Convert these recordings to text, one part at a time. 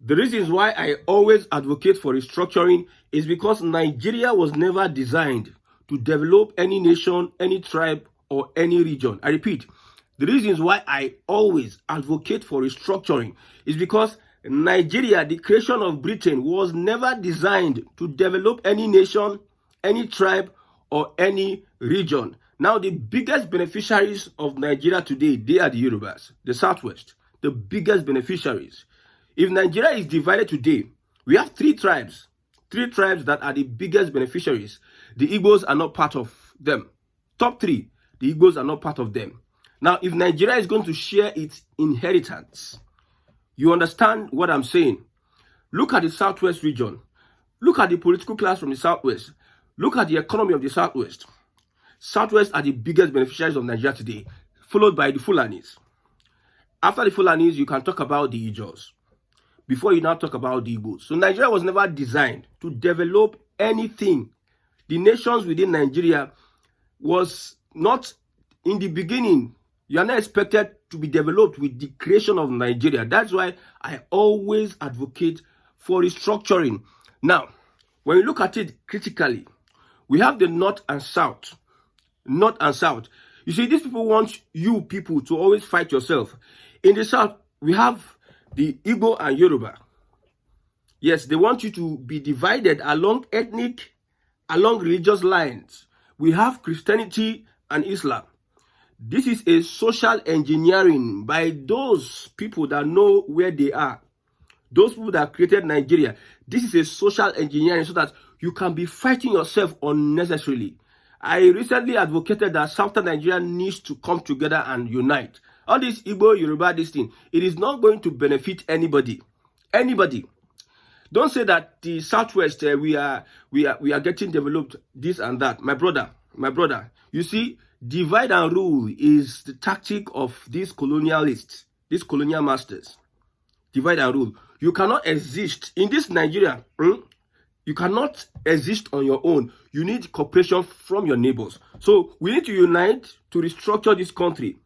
The reasons why I always advocate for restructuring is because Nigeria was never designed to develop any nation, any tribe, or any region. I repeat, the reasons why I always advocate for restructuring is because Nigeria, the creation of Britain, was never designed to develop any nation, any tribe, or any region. Now, the biggest beneficiaries of Nigeria today, they are the Yorubas, the Southwest, the biggest beneficiaries. If Nigeria is divided today, we have three tribes that are the biggest beneficiaries. The Igbos are not part of them. Top three, the Igbos are not part of them. Now, if Nigeria is going to share its inheritance, you understand what I'm saying? Look at the Southwest region. Look at the political class from the Southwest. Look at the economy of the Southwest. Southwest are the biggest beneficiaries of Nigeria today, followed by the Fulanis. After the Fulanis, you can talk about the Ijos, before you now talk about the Igbos. So Nigeria was never designed to develop anything. The nations within Nigeria was not, in the beginning, you are not expected to be developed with the creation of Nigeria. That's why I always advocate for restructuring. Now, when you look at it critically, we have the North and South. North and South. You see, these people want you people to always fight yourself. In the South, we have the Igbo and Yoruba. Yes, they want you to be divided along ethnic, along religious lines. We have Christianity and Islam. This is a social engineering by those people that know where they are. Those people that created Nigeria. This is a social engineering so that you can be fighting yourself unnecessarily. I recently advocated that Southern Nigeria needs to come together and unite. All this Igbo, Yoruba, this thing, it is not going to benefit anybody. Anybody. Don't say that the Southwest, we are getting developed, this and that. My brother, you see, divide and rule is the tactic of these colonialists, these colonial masters. Divide and rule. You cannot exist in this Nigeria. You cannot exist on your own. You need cooperation from your neighbors. So we need to unite to restructure this country.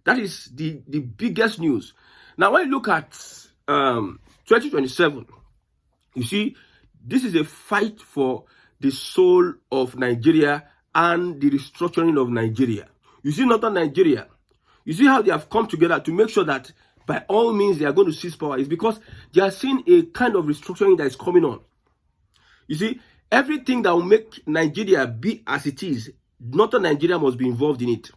That is the biggest news. Now, when you look at 2027, you see, this is a fight for the soul of Nigeria and the restructuring of Nigeria. You see, Northern Nigeria, you see how they have come together to make sure that by all means they are going to seize power. It's because they are seeing a kind of restructuring that is coming on. You see, everything that will make Nigeria be as it is, Northern Nigeria must be involved in it.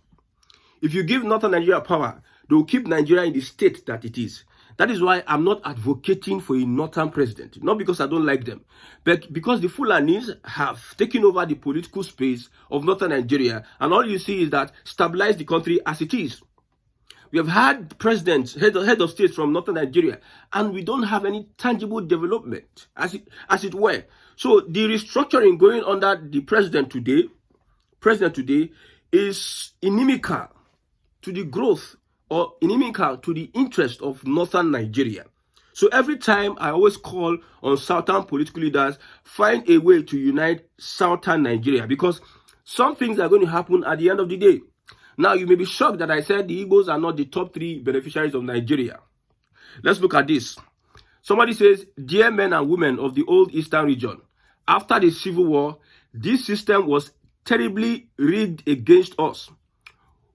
If you give Northern Nigeria power, they will keep Nigeria in the state that it is. That is why I'm not advocating for a Northern president. Not because I don't like them, but because the Fulanis have taken over the political space of Northern Nigeria. And all you see is that stabilize the country as it is. We have had presidents, head of states from Northern Nigeria, and we don't have any tangible development, as it were. So the restructuring going under the president today is inimical to the growth or inimical to the interest of Northern Nigeria. So every time I always call on Southern political leaders, find a way to unite Southern Nigeria, because some things are going to happen at the end of the day. Now, you may be shocked that I said the Igbos are not the top three beneficiaries of Nigeria. Let's look at this. Somebody says, dear men and women of the old Eastern region, after the Civil War, this system was terribly rigged against us.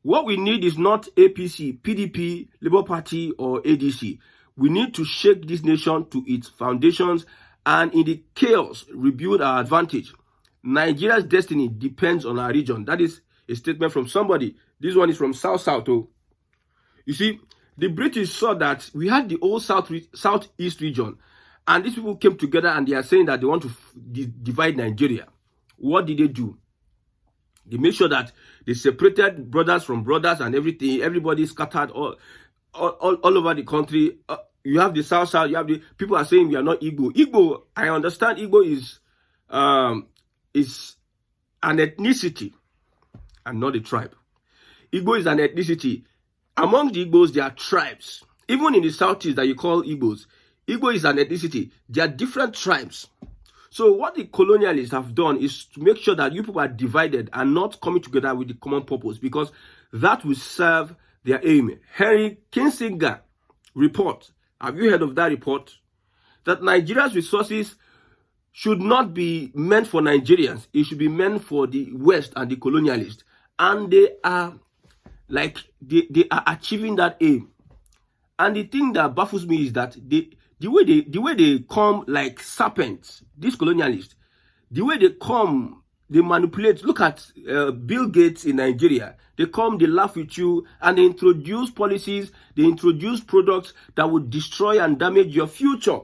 What we need is not APC, PDP, Labour Party, or ADC. We need to shake this nation to its foundations and in the chaos, rebuild our advantage. Nigeria's destiny depends on our region. That is a statement from somebody. This one is from South. Oh. You see, the British saw that we had the old Southeast region, and these people came together and they are saying that they want to divide Nigeria. What did they do? They made sure that they separated brothers from brothers and everything. Everybody scattered all over the country. You have the South. You have the people are saying we are not Igbo. Igbo, I understand. Igbo is an ethnicity and not a tribe. Igbo is an ethnicity. Among the Igbos, there are tribes. Even in the Southeast that you call Igbos, Igbo is an ethnicity. There are different tribes. So what the colonialists have done is to make sure that you people are divided and not coming together with the common purpose, because that will serve their aim. Henry Kissinger report. Have you heard of that report? that Nigeria's resources should not be meant for Nigerians. It should be meant for the West and the colonialists. And they are they are achieving that aim. And the thing that baffles me is that the way they come like serpents, these colonialists, the way they come, they manipulate. Look at Bill Gates in Nigeria. They come, they laugh with you, and they introduce policies, they introduce products that would destroy and damage your future.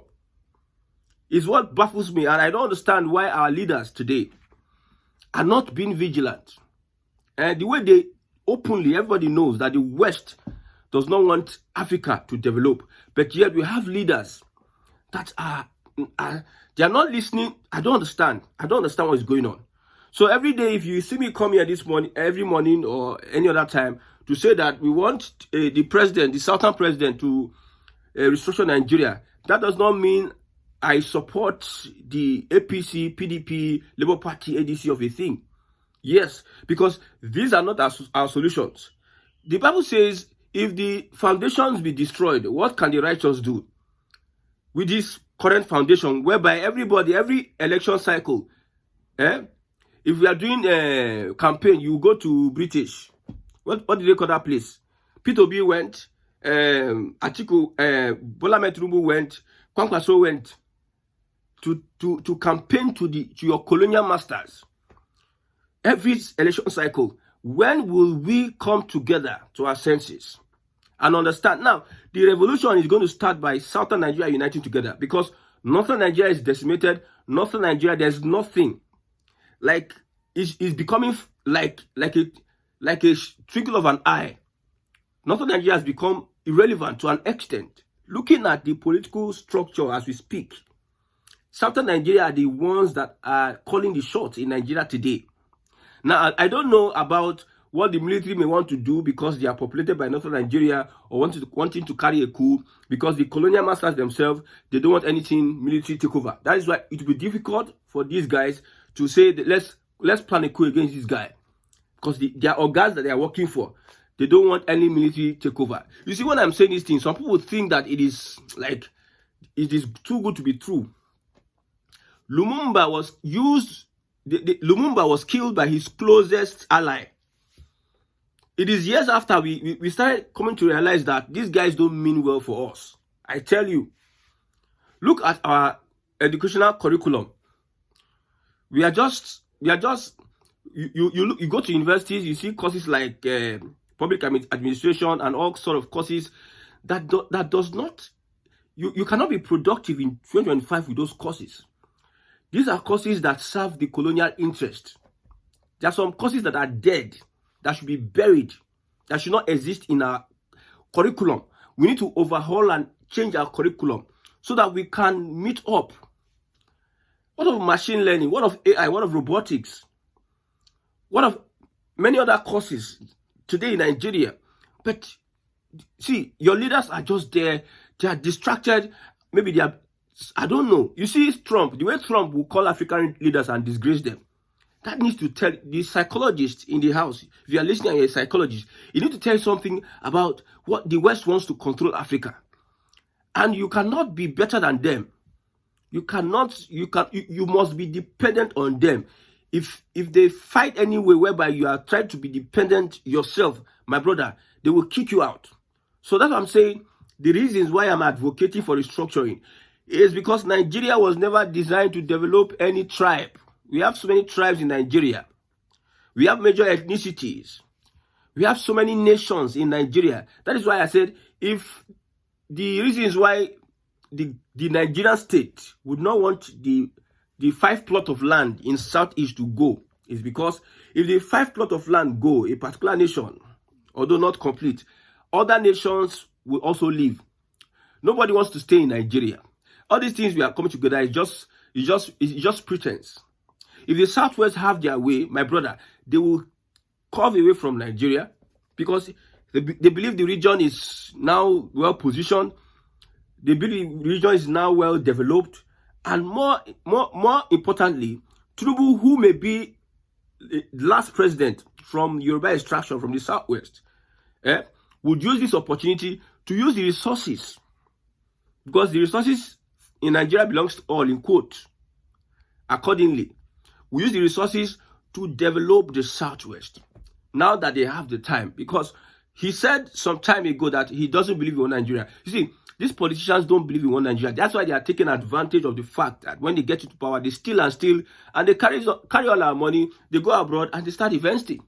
Is what baffles me, and I don't understand why our leaders today are not being vigilant. And the way they openly, everybody knows that the West does not want Africa to develop, but yet we have leaders that are they are not listening. I don't understand what is going on. So every day, if you see me come here this morning, every morning or any other time, to say that we want the president, the Southern president, to restructure Nigeria, that does not mean I support the APC, PDP, Labour Party, ADC of a thing. Yes, because these are not our solutions. The Bible says, if the foundations be destroyed, what can the righteous do? With this current foundation, whereby everybody, every election cycle, if we are doing a campaign, you go to British. What did they call that place? P2B went, Atiku, Bola Tinubu went, Kwankwaso went to campaign to your colonial masters. Every election cycle, when will we come together to our senses and understand? Now, the revolution is going to start by Southern Nigeria uniting together, because Northern Nigeria is decimated. Northern Nigeria, there's nothing. Like, it's becoming like a twinkle of an eye. Northern Nigeria has become irrelevant to an extent. Looking at the political structure as we speak, Southern Nigeria are the ones that are calling the shots in Nigeria today. Now, I don't know about what the military may want to do because they are populated by Northern Nigeria, or wanting to carry a coup, because the colonial masters themselves, they don't want anything military takeover. That is why it will be difficult for these guys to say that let's plan a coup against this guy, because they are organs that they are working for. They don't want any military takeover. You see, when I'm saying these things, some people think that it is too good to be true. Lumumba was killed by his closest ally. It is years after we started coming to realize that these guys don't mean well for us. I tell you, look at our educational curriculum. You go to universities, you see courses like public administration and all sort of courses that does not, you cannot be productive in 2025 with those courses. These are courses that serve the colonial interest. There are some courses that are dead, that should be buried, that should not exist in our curriculum. We need to overhaul and change our curriculum so that we can meet up. What of machine learning? What of AI? What of robotics? What of many other courses today in Nigeria? But see, your leaders are just there. They are distracted. Maybe they are, I don't know. You see, Trump, the way Trump will call African leaders and disgrace them, that needs to tell the psychologists in the house. If you are listening and you're a psychologist, you need to tell something about what the West wants to control Africa. And you cannot be better than them. You must be dependent on them. If they fight anyway whereby you are trying to be dependent yourself, my brother, they will kick you out. So that's what I'm saying. The reasons why I'm advocating for restructuring is because Nigeria was never designed to develop any tribe. We have so many tribes in Nigeria. We have major ethnicities. We have so many nations in Nigeria. That is why I said, if the reasons why the Nigerian state would not want the 5 plot of land in Southeast to go, is because if the 5 plot of land go, a particular nation, although not complete, other nations will also leave. Nobody wants to stay in Nigeria. All these things we are coming together is just pretense. If the Southwest have their way, my brother, they will carve away from Nigeria, because they believe the region is now well positioned. They believe the region is now well developed, and more importantly, Tinubu, who may be the last president from Yoruba extraction from the Southwest, would use this opportunity to use the resources, because the resources in Nigeria belongs to all, in quote. Accordingly, we use the resources to develop the Southwest now that they have the time, because he said some time ago that he doesn't believe in one Nigeria. You see, these politicians don't believe in one Nigeria. That's why they are taking advantage of the fact that when they get into power, they steal, and they carry all our money. They go abroad and they start investing.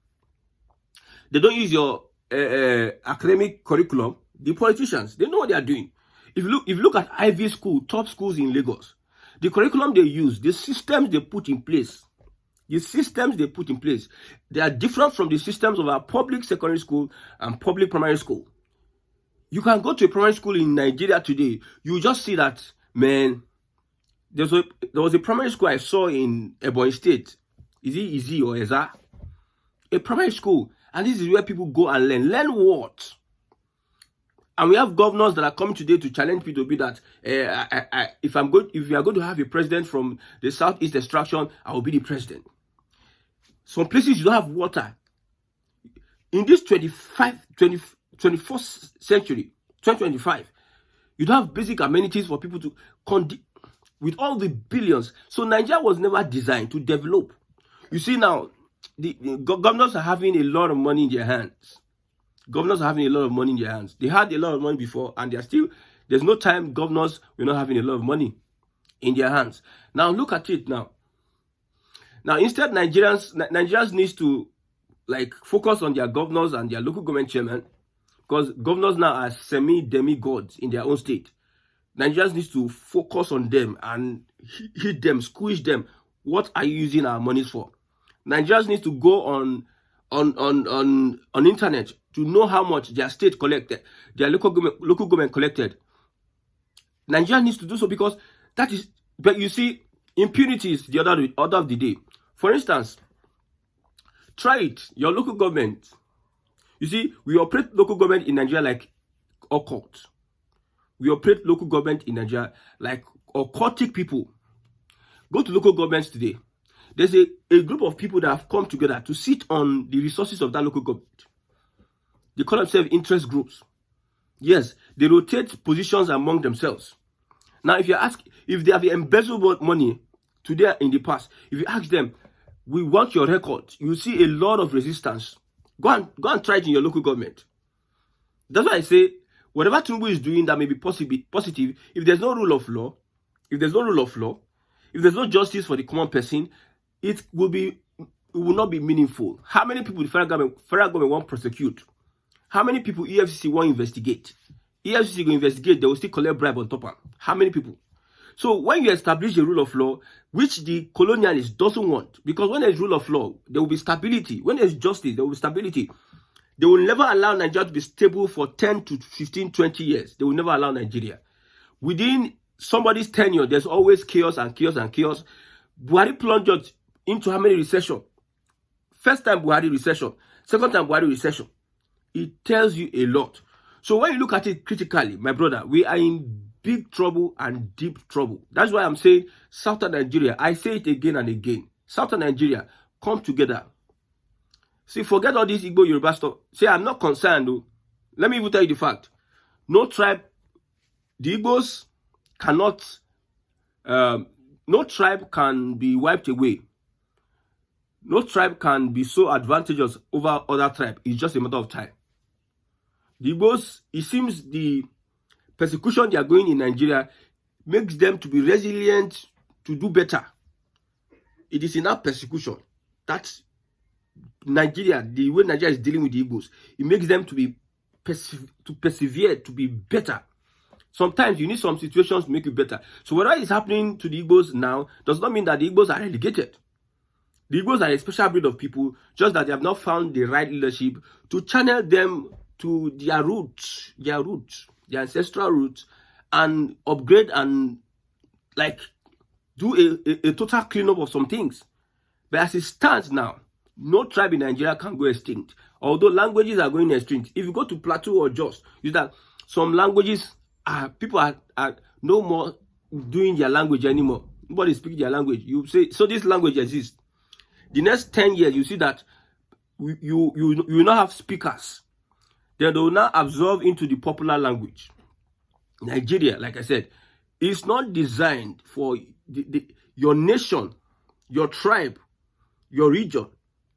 They don't use your academic curriculum. The politicians, they know what they are doing. If you look at Ivy School, top schools in Lagos, the curriculum they use, the systems they put in place, they are different from the systems of our public secondary school and public primary school. You can go to a primary school in Nigeria today, you just see that, man, there was a primary school I saw in Ebonyi State. Is it Izzy or Eza? A primary school. And this is where people go and learn. Learn what? And we have governors that are coming today to challenge P2B that if we are going to have a president from the Southeast extraction, I will be the president. Some places you don't have water. In this 21st century, 2025, you don't have basic amenities for people to with all the billions. So Nigeria was never designed to develop. You see now, the governors are having a lot of money in their hands. Governors are having a lot of money in their hands. They had a lot of money before, and there's no time governors were not having a lot of money in their hands. Now look at it now. Now instead, Nigerians needs to focus on their governors and their local government chairman, because governors now are semi-demigods in their own state. Nigerians needs to focus on them and hit them, squish them. What are you using our monies for? Nigerians need to go on internet to know how much their state collected, their local government collected. Nigeria needs to do so, because that is. But you see, impunity is the order of the day. For instance, try it. Your local government. You see, we operate local government in Nigeria like occult. We operate local government in Nigeria like occultic people. Go to local governments today. There's a group of people that have come together to sit on the resources of that local government. They call themselves interest groups. Yes, they rotate positions among themselves. Now, if they have embezzled money today in the past, if you ask them, we want your record, you see a lot of resistance. Go and try it in your local government. That's why I say, whatever Tinubu is doing that may be positive, if there's no rule of law, if there's no justice for the common person, it will not be meaningful. How many people the federal government want prosecute? How many people EFCC want investigate? EFCC will investigate, they will still collect bribe on top of. How many people? So when you establish a rule of law, which the colonialist doesn't want, because when there's rule of law, there will be stability. When there's justice, there will be stability. They will never allow Nigeria to be stable for 10 to 15, 20 years. They will never allow Nigeria. Within somebody's tenure, there's always chaos and chaos and chaos. Buhari plunged into how many recession? First time Buhari recession. Second time Buhari recession. It tells you a lot. So when you look at it critically, my brother, we are in big trouble and deep trouble. That's why I'm saying Southern Nigeria. I say it again and again. Southern Nigeria, come together. See, forget all this Igbo Yoruba stuff. Say, I'm not concerned, though. Let me even tell you the fact. No tribe, the Igbos cannot, no tribe can be wiped away. No tribe can be so advantageous over other tribes. It's just a matter of time. The Igbos, it seems the persecution they are going in Nigeria makes them to be resilient, to do better. It is enough persecution. That's Nigeria, the way Nigeria is dealing with the Igbos. It makes them to persevere, to be better. Sometimes you need some situations to make you better. So whatever is happening to the Igbos now does not mean that the Igbos are relegated. The Igbos are a special breed of people, just that they have not found the right leadership to channel them to their roots, their ancestral roots, and upgrade and do a total cleanup of some things. But as it stands now, no tribe in Nigeria can go extinct. Although languages are going extinct. If you go to Plateau or Jos, you that some languages people are no more doing their language anymore. Nobody speaks their language. You say, so this language exists. The next 10 years, you see that you will not have speakers. Then they will now absorb into the popular language. Nigeria, like I said, It's not designed for your nation, your tribe, your region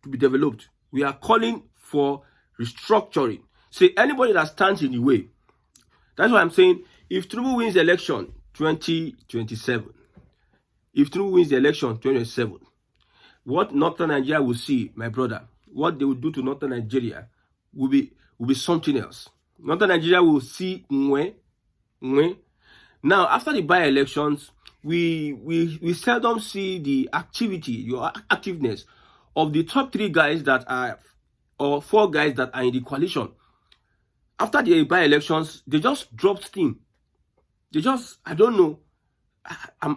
to be developed. We are calling for restructuring. Say anybody that stands in the way. That's why I'm saying if Tinubu wins the election 2027, if Tinubu wins the election 2027, what Northern Nigeria will see, my brother, what they will do to Northern Nigeria will be something else. Northern Nigeria will see Mwe. Now, after the by-elections, we seldom see the activity, your activeness of the top 3 guys that are, or 4 guys that are in the coalition. After the by-elections, they just dropped steam. They just, I don't know.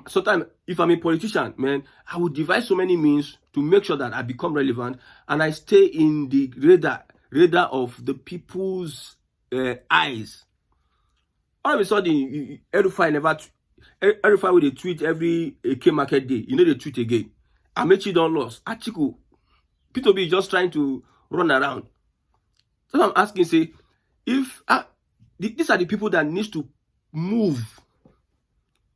Sometimes, if I'm a politician, man, I would devise so many means to make sure that I become relevant and I stay in the radar of the people's eyes. All of a sudden, Erufai will tweet every K market day. You know they tweet again. Amechi don't lost. Atiku, P2B is just trying to run around. So I'm asking, say, if these are the people that need to move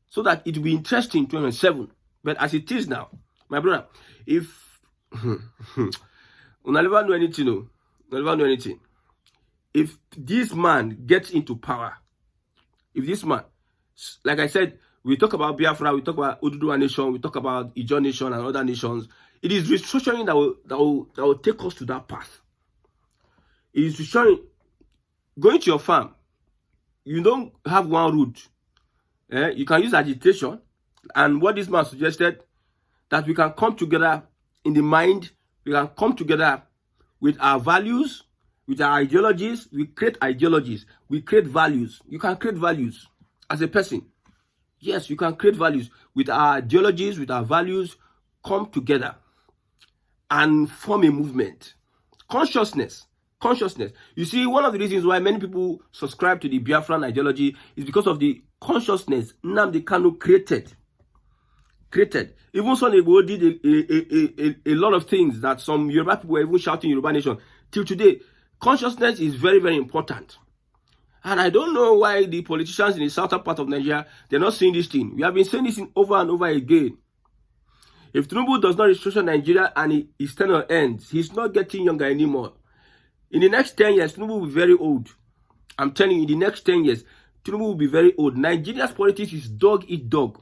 so that it will be interesting in 2027. But as it is now, my brother, if you never know anything, if this man gets into power, if this man, like I said, we talk about Biafra, we talk about Oduduwa Nation, we talk about Ijaw Nation and other nations. It is restructuring that will take us to that path. It is restructuring. Going to your farm, you don't have one route. You can use agitation, and what this man suggested, that we can come together in the mind, we can come together with our values, with our ideologies. We create ideologies, we create values. You can create values as a person. Yes, you can create values with our ideologies, with our values, come together and form a movement. Consciousness. You see, one of the reasons why many people subscribe to the Biafran ideology is because of the consciousness Nnamdi Kanu created. Even Sunday Igboho did a lot of things that some Yoruba people were even shouting Yoruba Nation. Till today, consciousness is very, very important. And I don't know why the politicians in the southern part of Nigeria, they're not seeing this thing. We have been saying this over and over again. If Tinubu does not restructure Nigeria and his tenure ends, he's not getting younger anymore. In the next 10 years, Tinubu will be very old. I'm telling you, in the next 10 years, Tinubu will be very old. Nigeria's politics is dog eat dog.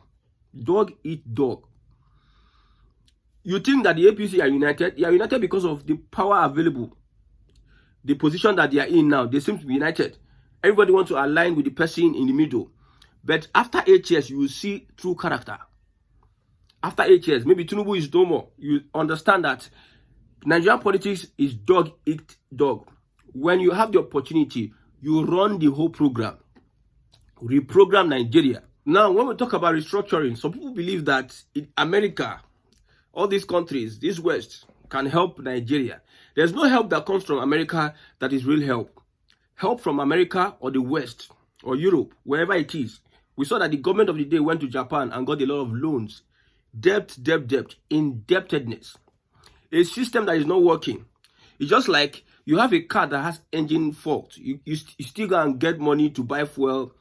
Dog eat dog. You think that the APC are united? They are united because of the power available. The position that they are in now, they seem to be united. Everybody wants to align with the person in the middle. But after 8 years, you will see true character. After 8 years, maybe Tinubu is no more. You understand that Nigerian politics is dog eat dog. When you have the opportunity, you run the whole program. Reprogram Nigeria. Now, when we talk about restructuring, some people believe that in America, all these countries, this West, can help Nigeria. There's no help that comes from America that is real help. Help from America or the West or Europe, wherever it is. We saw that the government of the day went to Japan and got a lot of loans. Debt, indebtedness. A system that is not working. It's just like you have a car that has engine fault. You still go and get money to buy fuel.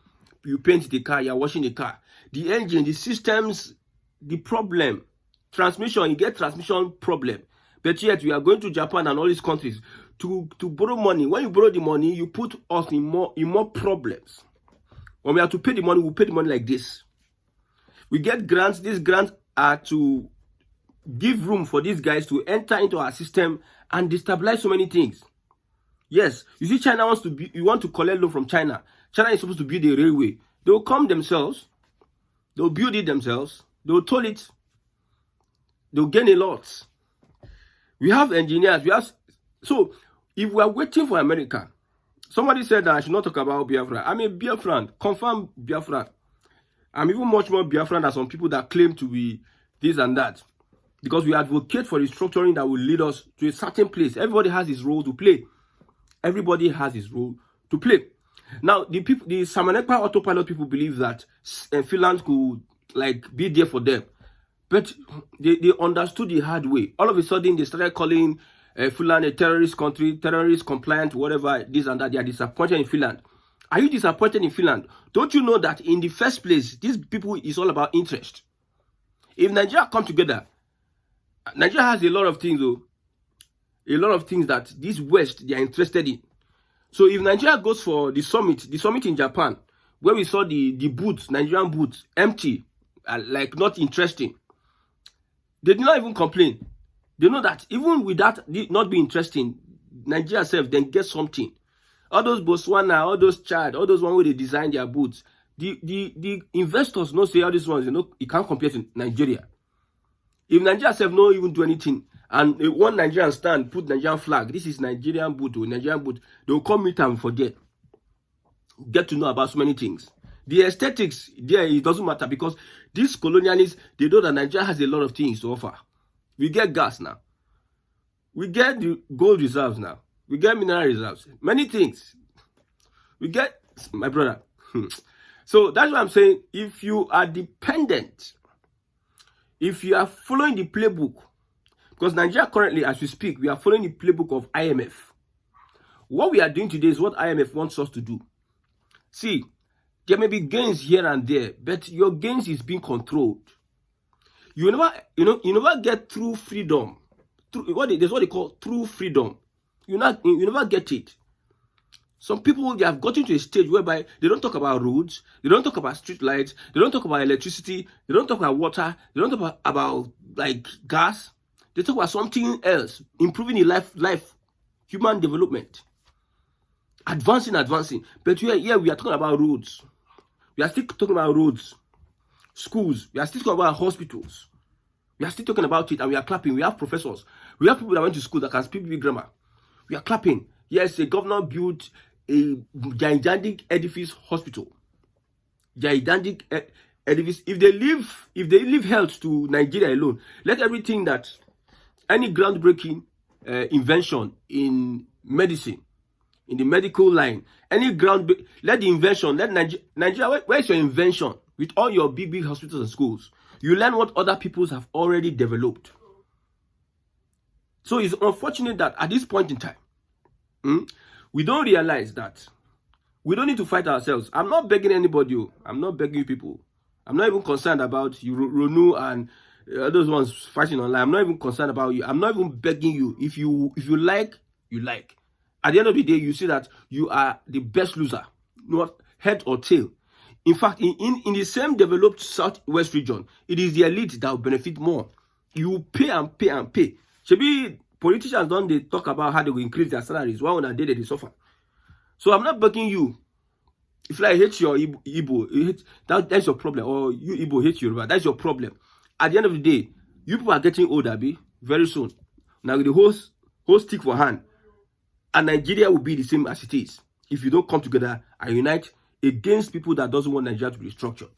You paint the car, you're washing the car. The engine, the systems, the problem. Transmission, you get transmission problem. But yet we are going to Japan and all these countries to borrow money. When you borrow the money, you put us in more problems. When we have to pay the money, we pay the money like this. We get grants. These grants are to give room for these guys to enter into our system and destabilize so many things. Yes, you see, China wants to you want to collect loan from China. China is supposed to build a railway. They will come themselves. They will build it themselves. They will toll it. They will gain a lot. We have engineers. So if we are waiting for America, somebody said that I should not talk about Biafra. I'm a Biafran, confirmed Biafran. I'm even much more Biafran than some people that claim to be this and that. Because we advocate for restructuring that will lead us to a certain place. Everybody has his role to play. Everybody has his role to play. Now, the Samanekpa autopilot people believe that Finland could be there for them. But they understood the hard way. All of a sudden, they started calling Fulani a terrorist country, terrorist compliant, whatever, this and that. They are disappointed in Finland. Are you disappointed in Finland? Don't you know that in the first place, these people is all about interest? If Nigeria come together, Nigeria has a lot of things, though. A lot of things that this West, they are interested in. So if Nigeria goes for the summit in Japan, where we saw the booths, Nigerian booths, empty, like not interesting, they did not even complain. They know that even with that not being interesting, Nigeria self then get something. All those Botswana, all those Chad, all those ones where they design their booths, the investors know say all these ones, you can't compare to Nigeria. If Nigeria self no even do anything, and one Nigerian stand, put Nigerian flag, this is Nigerian boot or Nigerian boot, they'll come meet and forget. Get to know about so many things. The aesthetics there, it doesn't matter because these colonialists, they know that Nigeria has a lot of things to offer. We get gas now. We get the gold reserves now. We get mineral reserves. Many things. We get, my brother. So that's what I'm saying. If you are dependent, if you are following the playbook, because Nigeria currently, as we speak, we are following the playbook of IMF. What we are doing today is what IMF wants us to do. See, there may be gains here and there, but your gains is being controlled. You never get true freedom. There's what they call true freedom. You never get it. Some people, they have gotten to a stage whereby they don't talk about roads, they don't talk about street lights, they don't talk about electricity, they don't talk about water, they don't talk about like gas. They talk about something else, improving the life, human development, advancing. But here we are talking about roads. We are still talking about roads, schools. We are still talking about hospitals. We are still talking about it, and we are clapping. We have professors. We have people that went to school that can speak big grammar. We are clapping. Yes, a governor built a gigantic edifice hospital. Gigantic edifice. If they leave health to Nigeria alone, let everything that any groundbreaking invention in medicine, in the medical line, let the invention, let Nigeria, where's your invention? With all your big hospitals and schools, you learn what other peoples have already developed. So it's unfortunate that at this point in time, we don't realize that we don't need to fight ourselves. I'm not begging anybody. I'm not begging you people. I'm not even concerned about you, Ronu, and those ones fighting online. I'm not even concerned about you. I'm not even begging you. If you like, you like. At the end of the day, you see that you are the best loser, not head or tail. In fact, in the same developed Southwest region, it is the elite that will benefit more. You pay and pay and pay. Maybe politicians don't they talk about how they will increase their salaries while on a day they suffer. So I'm not begging you. If I hate your Igbo, that's your problem. Or you Igbo hate Yoruba, that's your problem. At the end of the day, you people are getting older, very soon. Now with the whole stick for hand, and Nigeria will be the same as it is if you don't come together and unite against people that doesn't want Nigeria to be restructured.